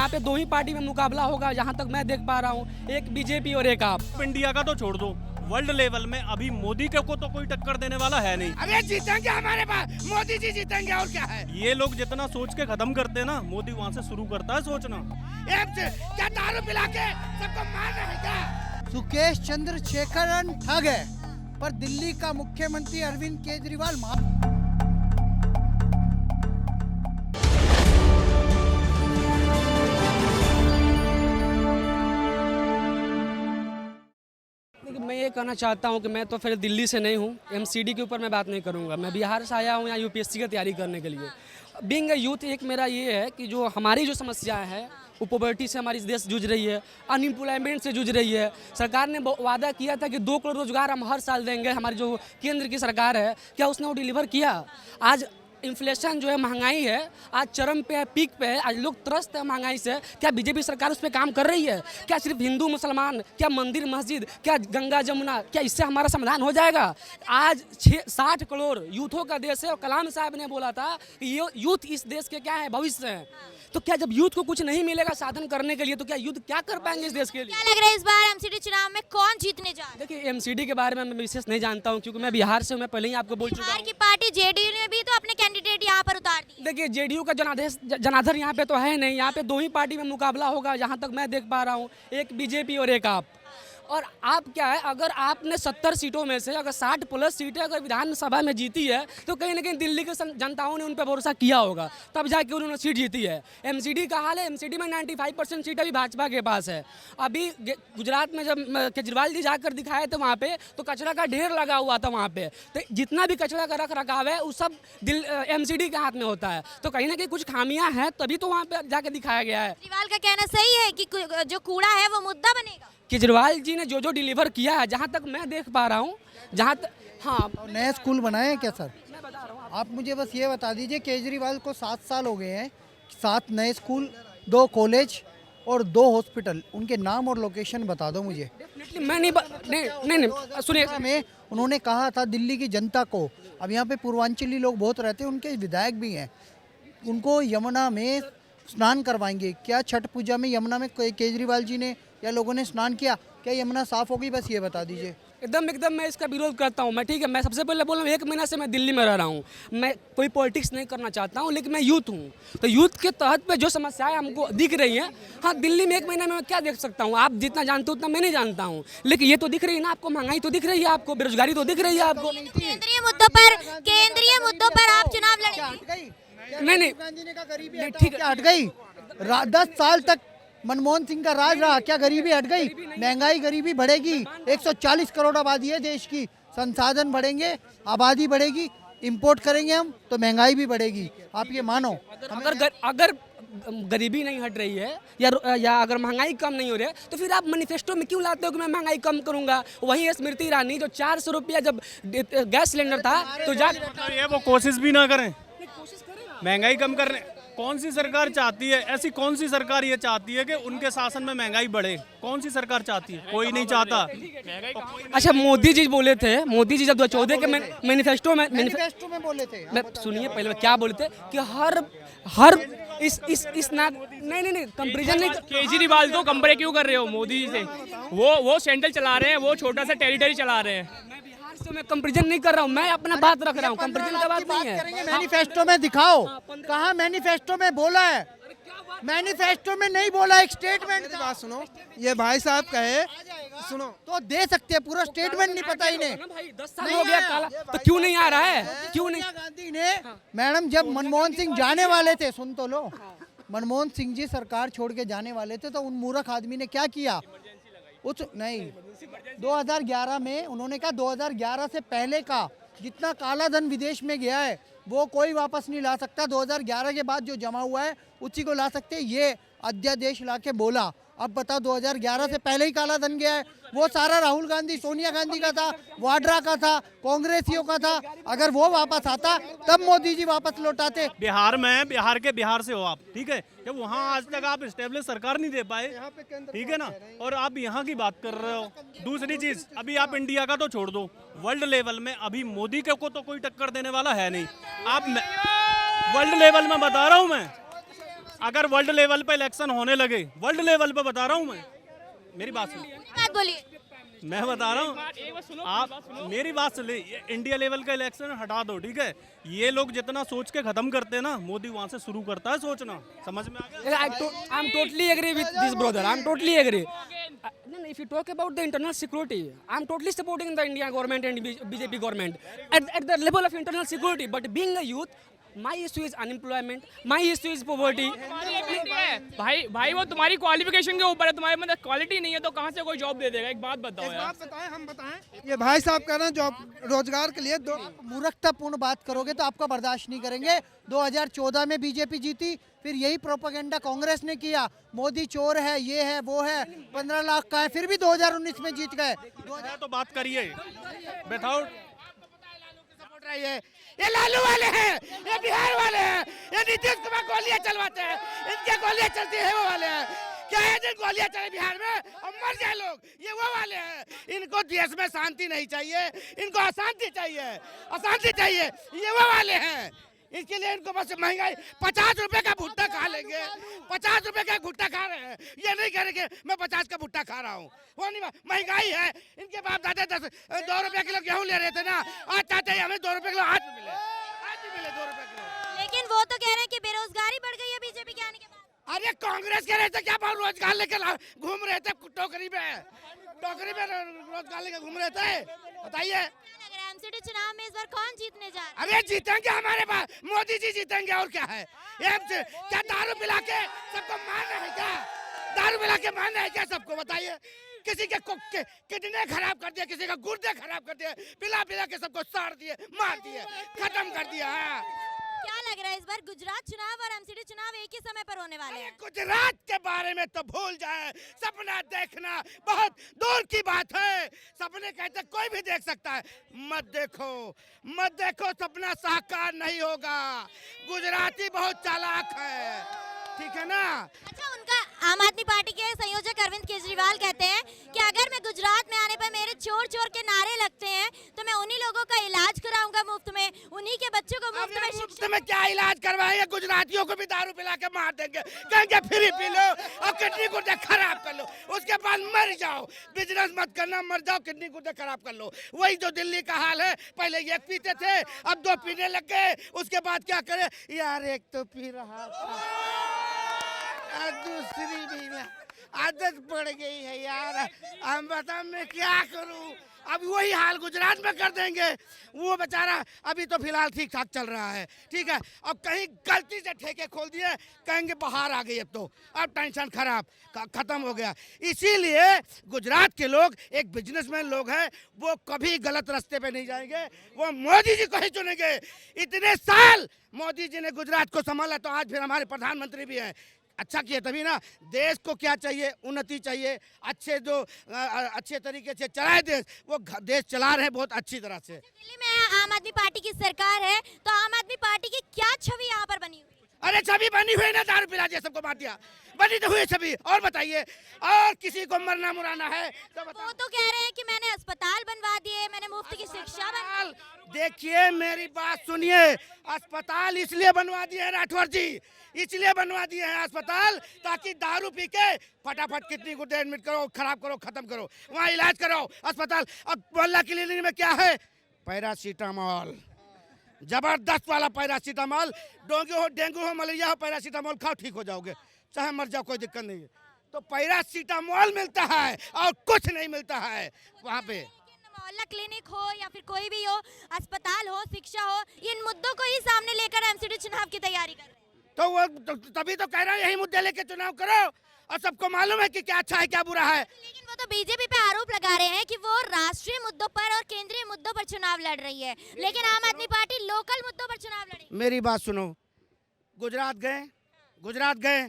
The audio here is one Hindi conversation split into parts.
यहाँ पे दो ही पार्टी में मुकाबला होगा जहाँ तक मैं देख पा रहा हूँ, एक बीजेपी और एक आप। इंडिया का तो छोड़ दो, वर्ल्ड लेवल में अभी मोदी के को तो कोई टक्कर देने वाला है नहीं। अरे जीतेंगे हमारे पास, मोदी जी जीतेंगे और क्या है। ये लोग जितना सोच के खत्म करते हैं ना, मोदी वहाँ से शुरू करता है सोचना। क्या दारू पिला के सबको मार रहे हैं क्या? सुकेश चंद्रशेखरन ठग है, पर दिल्ली का मुख्यमंत्री अरविंद केजरीवाल मैं ये कहना चाहता हूँ कि मैं तो फिर दिल्ली से नहीं हूँ, एमसीडी के ऊपर मैं बात नहीं करूँगा। मैं बिहार से आया हूँ यहाँ यूपीएससी की तैयारी करने के लिए। बीइंग अ यूथ, एक मेरा ये है कि जो हमारी जो समस्याएं हैं, वो पॉवर्टी से हमारी देश जूझ रही है, अनएम्प्लॉयमेंट से जूझ रही है। सरकार ने वादा किया था कि 2 करोड़ रोजगार हम हर साल देंगे, हमारी जो केंद्र की सरकार है, क्या उसने वो डिलीवर किया? आज इन्फ्लेशन जो है, महंगाई है, आज चरम पे है, पीक पे है, आज लोग त्रस्त है महंगाई से। क्या बीजेपी सरकार उस पर काम कर रही है? क्या सिर्फ हिंदू मुसलमान, क्या मंदिर मस्जिद, क्या गंगा जमुना, क्या इससे हमारा समाधान हो जाएगा? आज 60 करोड़ यूथों का देश है और कलाम साहब ने बोला था कि ये यूथ इस देश के क्या है, भविष्य है। तो क्या जब यूथ को कुछ नहीं मिलेगा साधन करने के लिए, तो क्या यूथ क्या कर पाएंगे इस देश के लिए? क्या लग रहा है इस बार एमसीडी चुनाव में कौन जीतने जा रहा है? देखिए, एमसीडी के बारे में मैं विशेष नहीं जानता हूँ, क्योंकि मैं बिहार से हूँ, मैं पहले ही आपको बोल चुका बिहार हूँ। की पार्टी जेडीयू ने भी तो अपने कैंडिडेट यहाँ पर उतार दिए। देखिए, जेडीयू का जनाधार यहाँ पे तो है नहीं। यहाँ पे दो ही पार्टी में मुकाबला होगा जहाँ तक मैं देख पा रहा हूँ, एक बीजेपी और एक आप। और आप क्या है, अगर आपने 70 सीटों में से अगर 60 प्लस सीटें अगर विधानसभा में जीती है, तो कहीं ना कहीं दिल्ली के जनताओं ने उन पर भरोसा किया होगा, तब जाके उन्होंने सीट जीती है। एमसीडी का हाल है, एमसीडी में 95% सीट अभी भाजपा के पास है। अभी गुजरात में जब केजरीवाल जी जाकर दिखाए थे वहाँ पे, तो कचरा का ढेर लगा हुआ था वहाँ पे। तो जितना भी कचरा का रख रखाव है, वो सब एमसीडी के हाथ में होता है। तो कहीं ना कहीं कुछ खामियां हैं, तभी तो वहाँ पे जाके दिखाया गया है। केजरीवाल का कहना सही है कि जो कूड़ा है वो मुद्दा बनेगा। केजरीवाल जी ने जो डिलीवर किया है, जहाँ तक मैं देख पा रहा हूँ, जहाँ तक हाँ, नए स्कूल बनाए हैं क्या सर? मैं बता रहा हूँ आप मुझे बस ये बता दीजिए, केजरीवाल को 7 साल हो गए हैं, 7 नए स्कूल, 2 कॉलेज और 2 हॉस्पिटल, उनके नाम और लोकेशन बता दो मुझे। मैं नहीं सुनिए, में उन्होंने कहा था दिल्ली की जनता को, अब यहाँ पे पूर्वांचली लोग बहुत रहते हैं, उनके विधायक भी हैं, उनको यमुना में स्नान करवाएंगे। क्या छठ पूजा में यमुना में केजरीवाल जी ने या लोगों ने स्नान किया? क्या यमुना साफ होगी? बस ये बता दीजिए। एकदम मैं इसका विरोध करता हूँ। मैं ठीक है, मैं सबसे पहले बोल रहा हूँ, 1 महीना से मैं दिल्ली में रह रहा हूँ, मैं कोई पॉलिटिक्स नहीं करना चाहता हूँ, लेकिन मैं यूथ हूँ। तो यूथ के तहत पे जो समस्याएं हमको दिख रही हैं, हाँ, दिल्ली में 1 महीना में मैं क्या देख सकता हूँ? आप जितना जानते हो उतना मैं नहीं जानता हूँ, लेकिन ये तो दिख रही है ना आपको, महंगाई तो दिख रही है आपको, बेरोजगारी तो दिख रही है आपको। केंद्रीय मुद्दों पर आप चुनाव लड़ेंगे? नहीं, गांधी ने कहा गरीबी नहीं, हटाओ, ठीक है। क्या हट गई? 10 साल तक मनमोहन सिंह का राज रहा, क्या गरीबी हट गई? महंगाई, गरीबी बढ़ेगी। 140 करोड़ आबादी है देश की, संसाधन बढ़ेंगे, आबादी बढ़ेगी, इंपोर्ट करेंगे हम तो महंगाई भी बढ़ेगी। आप ये मानो। अगर गरीबी नहीं हट रही है या अगर महंगाई कम नहीं हो रही है, तो फिर आप मैनिफेस्टो में क्यों लाते हो कि मैं महंगाई कम करूंगा? वहीं स्मृति ईरानी जो 400 रुपया जब गैस सिलेंडर था, तो ये वो कोशिश भी ना करें महंगाई कम करने। कौन सी सरकार चाहती है? ऐसी कौन सी सरकार ये चाहती है कि उनके शासन में महंगाई बढ़े? कौन सी सरकार चाहती है? कोई नहीं चाहता। अच्छा, मोदी जी बोले थे, मोदी जी जब 2014 के मैनिफेस्टो में बोले थे, मैं सुनिए पहले क्या बोले थे कि हर इस नहीं कंपैरिजन नहीं। केजरीवाल तो कंपेयर क्यों कर रहे हो मोदी जी से? वो सेंट्रल चला रहे हैं, वो छोटा सा टेरिटरी चला रहे हैं। मैं बिहार से मैं कंपैरिजन नहीं कर रहा हूँ, मैं अपना बात रख रहा हूँ, कंपैरिजन का बात नहीं है। मैनिफेस्टो में दिखाओ, कहाँ मैनिफेस्टो में बोला है? मैनिफेस्टो में नहीं बोला, एक स्टेटमेंट था। बात सुनो, ये भाई साहब कहे, सुनो तो दे सकते हैं, पूरा स्टेटमेंट नहीं पता इन्हें। 10 साल हो गया काला, तो क्यों नहीं आ रहा है? क्यों नहीं? सोनिया गांधी ने, मैडम, जब मनमोहन सिंह जाने वाले थे, सुन तो लो, मनमोहन सिंह जी सरकार छोड़ के जाने वाले थे, तो उन मूर्ख आदमी ने क्या किया? नहीं, 2011 में उन्होंने कहा 2011 से पहले का जितना काला धन विदेश में गया है वो कोई वापस नहीं ला सकता। 2011 के बाद जो जमा हुआ है उसी को ला सकते हैं, ये अध्यादेश ला के बोला। अब बताओ, 2011 से पहले ही काला धन गया है, वो सारा राहुल गांधी, सोनिया गांधी का था, वाड्रा का था, कांग्रेसियों का था। अगर वो वापस आता तब मोदी जी वापस लौटाते। बिहार से हो आप, ठीक है? जब वहाँ आज तक आप स्टेब्लिश सरकार नहीं दे पाए, ठीक है ना, और आप यहाँ की बात कर रहे हो। दूसरी चीज, अभी आप इंडिया का तो छोड़ दो, वर्ल्ड लेवल में अभी मोदी के को तो कोई टक्कर देने वाला है नहीं। आप वर्ल्ड लेवल में बता रहा हूँ मैं, अगर वर्ल्ड लेवल पे इलेक्शन होने लगे, वर्ल्ड लेवल पे बता रहा हूँ मैं, मेरी बात सुनिए, बात बोलिए। मैं बता रहा हूँ, आप मेरी बात सुन ले। इंडिया लेवल का इलेक्शन हटा दो, ठीक है। ये लोग जितना सोच के खत्म करते हैं ना, मोदी वहां से शुरू करता है सोचना। समझ में आ गया? I'm totally agree with this brother. I'm totally agree. No, if you talk about the internal security, I'm totally supporting the Indian government and BJP government at the level of internal security. But being a youth, my issue is unemployment. My issue is poverty. भाई वो तुम्हारी क्वालिफिकेशन के ऊपर है, तुम्हारे मतलब क्वालिटी नहीं है तो कहाँ से कोई जॉब दे देगा? एक बात बताओ एक यार। बात बताएं, हम बताएं, ये भाई साहब कह रहे हैं जॉब रोजगार के लिए दो। मूर्खतापूर्ण बात करोगे तो आपका बर्दाश्त नहीं करेंगे। 2014 में बीजेपी जीती, फिर यही प्रोपेगेंडा कांग्रेस ने किया, मोदी चोर है, ये है, वो है, 15 लाख का है, फिर भी 2019 में जीत गए। तो बात करिए विदाउट सपोर्ट रही है। ये लालू वाले हैं, ये बिहार वाले हैं, ये नीतीश कुमार गोलियां चलवाते हैं, इनके गोलियां चलती है वो वाले हैं। क्या है जिन गोलियां चले बिहार में और मर जाए लोग, ये वो वाले हैं। इनको देश में शांति नहीं चाहिए, इनको अशांति चाहिए, अशांति चाहिए, ये वो वाले हैं। इसके लिए इनको बस महंगाई 50 रुपए का भुट्टा खा लेंगे, 50 रुपए का भुट्टा खा रहे हैं। ये नहीं करेंगे मैं 50 का भुट्टा खा रहा हूँ, वो नहीं। महंगाई है, इनके बाप दादा 2 रुपए किलो गेहूँ ले रहे थे ना, आज चाहते हैं हमें 2 रुपए किलो आज भी मिले, आज भी मिले 2 रुपए किलो। लेकिन वो तो कह रहे हैं कि बेरोजगारी बढ़ गई है बीजेपी के आने के बाद। अरे कांग्रेस के रहे थे क्या, बहुत रोजगार लेकर घूम रहे थे टोकरी में, टोकरी में रोजगार लेकर घूम रहे थे। बताइए एमसीडी चुनाव में इस बार कौन जीतने जा रहा है? अरे जीतेंगे हमारे पास, मोदी जी जीतेंगे और क्या है। क्या दारू पिला के सबको मारना है क्या? दारू पिला के मारना है क्या सबको? बताइए। किसी के किडनी खराब कर दिया, किसी का गुर्दे खराब कर दिए, पिला पिला के सबको साड़ दिए, मार दिए, खत्म कर दिया है। क्या लग रहा है इस बार गुजरात चुनाव और एमसीडी चुनाव एक ही समय पर होने वाले हैं? गुजरात के बारे में तो भूल जाए, सपना देखना बहुत दूर की बात है। सपने कहते कोई भी देख सकता है, मत देखो, मत देखो, सपना साकार नहीं होगा। गुजराती बहुत चालाक है, ठीक है ना। अच्छा, उनका आम आदमी पार्टी के संयोजक अरविंद केजरीवाल कहते हैं कि अगर मैं गुजरात में आने पर मेरे चोर चोर के नारे लगते हैं तो मैं उन्हीं लोगों का इलाज कराऊंगा मुफ्त में, उन्हीं के बच्चों को मुफ्त में शिक्षा। में क्या इलाज करवाएंगे? गुजरातियों को भी दारू पिला के मार देंगे, कहेंगे फ्री पी लो और किडनी गुर्दे खराब कर लो, उसके बाद मर जाओ। बिजनेस मत करना, मर जाओ, किडनी गुर्दे खराब कर लो। वही जो दिल्ली का हाल है, पहले एक पीते थे, अब 2 पीने लग गए, उसके बाद क्या करे यार, एक तो पी रहा था, दूसरी भी आदत पड़ गई है यार। हम बताओ मैं क्या करूं? अब वही हाल गुजरात में कर देंगे। वो बेचारा अभी तो फिलहाल ठीक ठाक चल रहा है, ठीक है। अब कहीं गलती से ठेके खोल दिए, कहेंगे बाहर आ गई, अब टेंशन खराब, खत्म हो गया। इसीलिए गुजरात के लोग एक बिजनेसमैन लोग हैं, वो कभी गलत रास्ते पे नहीं जाएंगे, वो मोदी जी को ही चुनेंगे। इतने साल मोदी जी ने गुजरात को संभाला, तो आज फिर हमारे प्रधानमंत्री भी हैं। अच्छा किया तभी ना। देश को क्या चाहिए? उन्नति चाहिए, अच्छे तरीके से चलाए देश। वो देश चला रहे हैं बहुत अच्छी तरह से। दिल्ली में आम आदमी पार्टी की सरकार है, तो आम आदमी पार्टी की क्या छवि यहाँ पर बनी हुई? अरे छवि बनी हुई ना, दारू पिला दिया, सबको मार दिया, बनी तो हुई छवि। और बताइए, और किसी को मरना मुराना है तो वो तो कह रहे हैं कि मैंने अस्पताल बनवा दिए, मैंने मुफ्त की शिक्षा देखिए मेरी बात सुनिए, अस्पताल इसलिए बनवा दिए हैं राठौर जी, इसलिए बनवा दिए हैं अस्पताल ताकि दारू पी के फटाफट किडनी गुर्दे एडमिट करो, खराब करो, खत्म करो, वहाँ इलाज कराओ अस्पताल। अब मोहल्ला क्लिनिक में क्या है? पैरासीटामोल, जबरदस्त वाला पैरासीटामोल। डेंगू हो, मलेरिया हो, पैरासीटामोल खाओ, ठीक हो जाओगे, चाहे मर जाओ, कोई दिक्कत नहीं है। तो पैरासीटामोल मिलता है और कुछ नहीं मिलता है वहाँ पे। मोहल्ला क्लिनिक हो या फिर कोई भी हो, अस्पताल हो, शिक्षा हो, इन मुद्दों को ही सामने लेकर एमसीडी चुनाव की तैयारी कर रहे हैं। तो वो तभी तो कह रहा है यही मुद्दे लेके चुनाव करो, और सबको मालूम है कि क्या अच्छा है क्या बुरा है। लेकिन वो तो बीजेपी पे आरोप लगा रहे हैं कि वो राष्ट्रीय मुद्दों पर और केंद्रीय मुद्दों पर चुनाव लड़ रही है, लेकिन आम आदमी पार्टी लोकल मुद्दों पर चुनाव लड़ी। मेरी बात सुनो, गुजरात गए,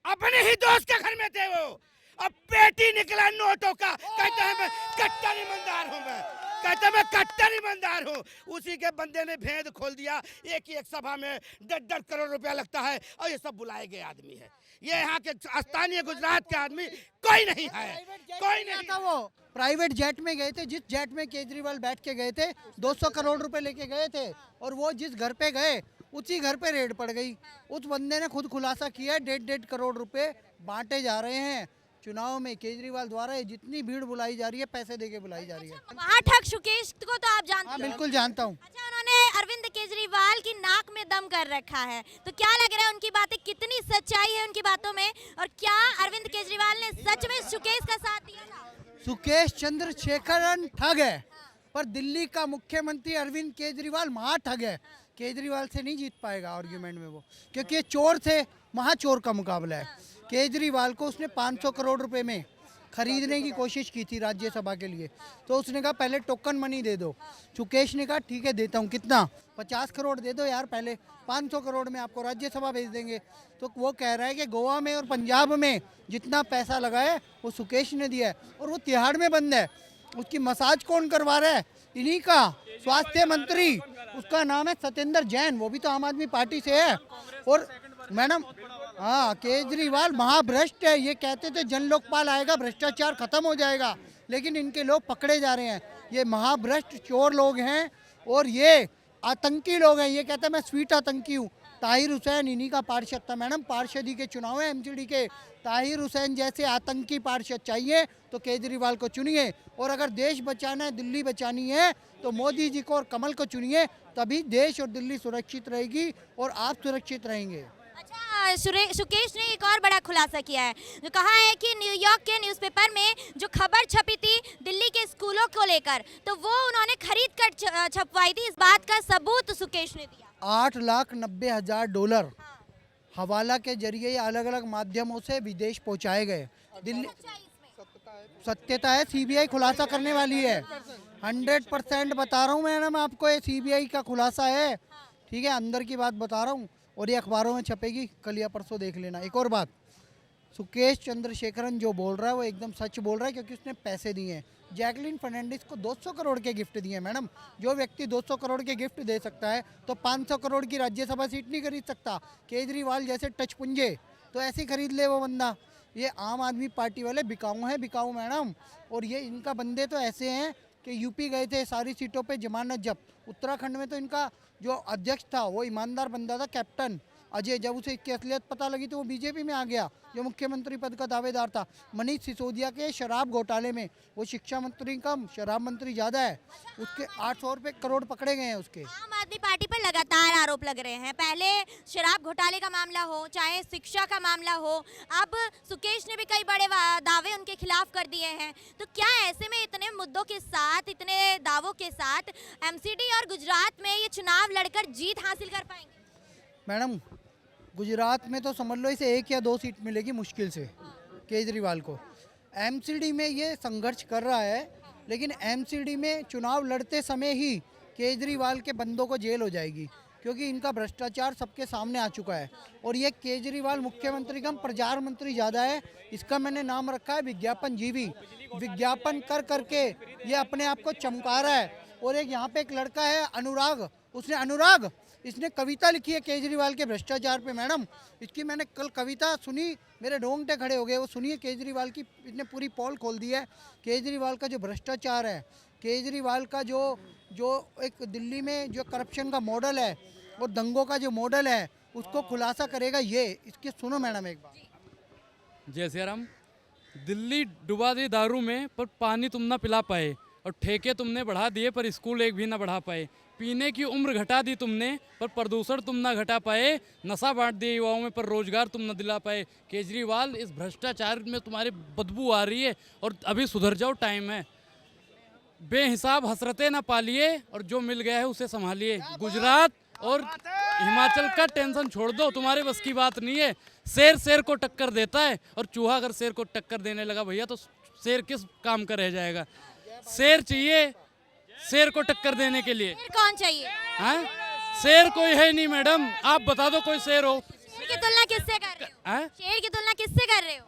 अपने ही दोस्त के घर में थे वो, अब पेटी निकला नोटों का, कहते हैं मैं कट्टर ईमानदार हूँ, कहते मैं कट्टर ईमानदार हूँ। उसी के बंदे ने भेद खोल दिया। एक सभा में 1.5 करोड़ रुपया लगता है, और ये सब बुलाए गए आदमी है। ये यहाँ के स्थानीय गुजरात के आदमी कोई नहीं है, कोई नहीं था। वो प्राइवेट जेट में गए थे, जिस जेट में केजरीवाल बैठ के गए थे, 200 करोड़ रुपए लेके गए थे, और वो जिस घर पे गए उसी घर पे रेड पड़ गई। उस बंदे ने खुद खुलासा किया है 1.5 करोड़ रुपए बांटे जा रहे हैं चुनाव में केजरीवाल द्वारा। ये जितनी भीड़ बुलाई जा रही है पैसे देके बुलाई जा रही है। वहाँ ठग सुकेश को तो आप जानते हाँ हो। बिल्कुल जानता हूँ। अच्छा, उन्होंने अरविंद केजरीवाल की नाक में दम कर रखा है, तो क्या लग रहा है उनकी बातें कितनी सच्चाई है उनकी बातों में, और क्या अरविंद केजरीवाल ने सच में सुकेश का साथ दिया था? सुकेश चंद्रशेखरन ठग है, पर दिल्ली का मुख्यमंत्री अरविंद केजरीवाल महा ठग है। केजरीवाल से नहीं जीत पाएगा आर्ग्यूमेंट में वो, क्योंकि ये चोर से महाचोर का मुकाबला है। केजरीवाल को उसने 500 करोड़ रुपए में खरीदने की कोशिश की थी राज्यसभा के लिए, तो उसने कहा पहले टोकन मनी दे दो। सुकेश ने कहा ठीक है देता हूँ, कितना 50 करोड़ दे दो यार, पहले 500 करोड़ में आपको राज्यसभा भेज देंगे। तो वो कह रहा है कि गोवा में और पंजाब में जितना पैसा लगा है वो सुकेश ने दिया है, और वो तिहाड़ में बंद है। उसकी मसाज कौन करवा रहा है? इन्हीं का स्वास्थ्य मंत्री, उसका नाम है सत्येंद्र जैन, वो भी तो आम आदमी पार्टी से है। और मैडम हाँ, केजरीवाल महाभ्रष्ट है। ये कहते थे जन लोकपाल आएगा भ्रष्टाचार खत्म हो जाएगा, लेकिन इनके लोग पकड़े जा रहे हैं। ये महाभ्रष्ट चोर लोग हैं और ये आतंकी लोग हैं। ये कहते हैं मैं स्वीट आतंकी हूँ। ताहिर हुसैन इन्हीं का पार्षद था मैडम, पार्षदी के चुनाव है एमसीडी के। ताहिर हुसैन जैसे आतंकी पार्षद चाहिए तो केजरीवाल को चुनिए, और अगर देश बचाना है, दिल्ली बचानी है, तो मोदी जी को और कमल को चुनिए, तभी देश और दिल्ली सुरक्षित रहेगी और आप सुरक्षित रहेंगे। अच्छा, सुकेश ने एक और बड़ा खुलासा किया है, जो कहा है कि न्यूयॉर्क के न्यूज़पेपर में जो खबर छपी थी दिल्ली के स्कूलों को लेकर, तो वो उन्होंने खरीद कर छपवाई थी। इस बात का सबूत सुकेश ने दिया। $8,90,000 हवाला के जरिए अलग अलग माध्यमों से विदेश पहुंचाए गए। दिल्ली सत्यता है, सीबीआई खुलासा करने वाली है। 100% बता रहा हूँ मैडम आपको, ये सीबीआई का खुलासा है, ठीक है, अंदर की बात बता रहा हूँ, और ये अखबारों में छपेगी, कल या परसों देख लेना। एक और बात, सुकेश चंद्रशेखरन जो बोल रहा है वो एकदम सच बोल रहा है, क्योंकि उसने पैसे दिए हैं। जैकलिन फर्नांडिस को 200 करोड़ के गिफ्ट दिए मैडम। जो व्यक्ति 200 करोड़ के गिफ्ट दे सकता है तो 500 करोड़ की राज्यसभा सीट नहीं खरीद सकता। केजरीवाल जैसे टच पुंजे तो ऐसे खरीद ले वो बंदा। ये आम आदमी पार्टी वाले बिकाऊ हैं, बिकाऊ मैडम। और ये इनका बंदे तो ऐसे हैं कि यूपी गए थे सारी सीटों पे जमानत जब्त। उत्तराखंड में तो इनका जो अध्यक्ष था वो ईमानदार बंदा था, कैप्टन अजय। जब उसे इसकी असलियत पता लगी तो वो बीजेपी में आ गया, जो मुख्यमंत्री पद का दावेदार था। मनीष सिसोदिया के शराब घोटाले में वो शिक्षा मंत्री कम, शराब मंत्री ज़्यादा है, उसके 800 रुपये करोड़ पकड़े गए हैं उसके। आम आदमी पार्टी पर लगातार आरोप लग रहे हैं, पहले शराब घोटाले का मामला हो, चाहे शिक्षा का मामला हो, अब सुकेश ने भी कई बड़े दावे उनके खिलाफ कर दिए हैं। तो क्या ऐसे में इतने मुद्दों के साथ, इतने दावों के साथ एमसीडी और गुजरात में ये चुनाव लड़कर जीत हासिल कर पाएंगे? मैडम गुजरात में तो समझ लो इसे 1 या 2 सीट मिलेगी मुश्किल से केजरीवाल को। एमसीडी में ये संघर्ष कर रहा है, लेकिन एमसीडी में चुनाव लड़ते समय ही केजरीवाल के बंदों को जेल हो जाएगी, क्योंकि इनका भ्रष्टाचार सबके सामने आ चुका है। और ये केजरीवाल मुख्यमंत्री कम प्रचार मंत्री ज़्यादा है। इसका मैंने नाम रखा है विज्ञापन जीवी। विज्ञापन कर करके ये अपने आप को चमका रहा है। और एक यहाँ पे एक लड़का है अनुराग, इसने कविता लिखी है केजरीवाल के भ्रष्टाचार पे मैडम। इसकी मैंने कल कविता सुनी, मेरे रोंगटे खड़े हो गए। वो सुनिए केजरीवाल की, इसने पूरी पोल खोल दी है। केजरीवाल का जो भ्रष्टाचार है, केजरीवाल का जो एक दिल्ली में जो करप्शन का मॉडल है और दंगों का जो मॉडल है, उसको खुलासा करेगा ये। इसके सुनो मैडम एक बार। जय सिया राम। दिल्ली डुबा दी दारू में, पर पानी तुम ना पिला पाए, और ठेके तुमने बढ़ा दिए पर स्कूल एक भी ना बढ़ा पाए। पीने की उम्र घटा दी तुमने, पर प्रदूषण तुम ना घटा पाए। नशा बांट दिए युवाओं में, पर रोजगार तुम ना दिला पाए। केजरीवाल, इस भ्रष्टाचार में तुम्हारी बदबू आ रही है और अभी सुधर जाओ, टाइम है। बेहिसाब हसरतें ना पालिए और जो मिल गया है उसे संभालिए। गुजरात और हिमाचल का टेंशन छोड़ दो, तुम्हारे बस की बात नहीं है। शेर को टक्कर देता है, और चूहा अगर शेर को टक्कर देने लगा भैया तो शेर किस काम का रह जाएगा। शेर चाहिए शेर को टक्कर देने के लिए। शेर कौन चाहिए? हाँ, शेर कोई है नहीं मैडम, आप बता दो कोई शेर हो। शेर की तुलना किससे कर रहे हो? हाँ? शेर की तुलना किससे कर रहे हो?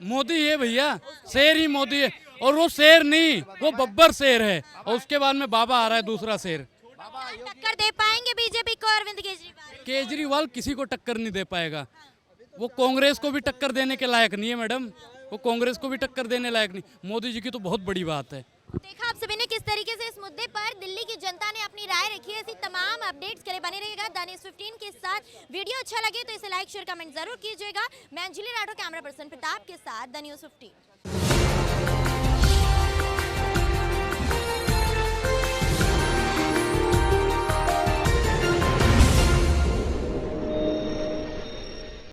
मोदी है भैया, शेर ही मोदी है। और वो शेर नहीं, वो बब्बर शेर है, और उसके बाद में बाबा आ रहा है दूसरा शेर। टक्कर दे पाएंगे बीजेपी को अरविंद केजरीवाल? केजरीवाल किसी को टक्कर नहीं दे पाएगा। वो कांग्रेस को भी टक्कर देने के लायक नहीं है मैडम, वो कांग्रेस को भी टक्कर देने लायक नहीं। मोदी जी की तो बहुत बड़ी बात है। देखा आप सभी ने किस तरीके से इस मुद्दे पर दिल्ली की जनता ने अपनी राय रखी है। ऐसी तमाम अपडेट्स के लिए बने रहिएगा द न्यूज़ 15 के साथ। वीडियो अच्छा लगे तो इसे लाइक शेयर कमेंट जरूर कीजिएगा। मैं अंजलि राठौर, कैमरा पर्सन प्रताप के साथ द न्यूज़ 15।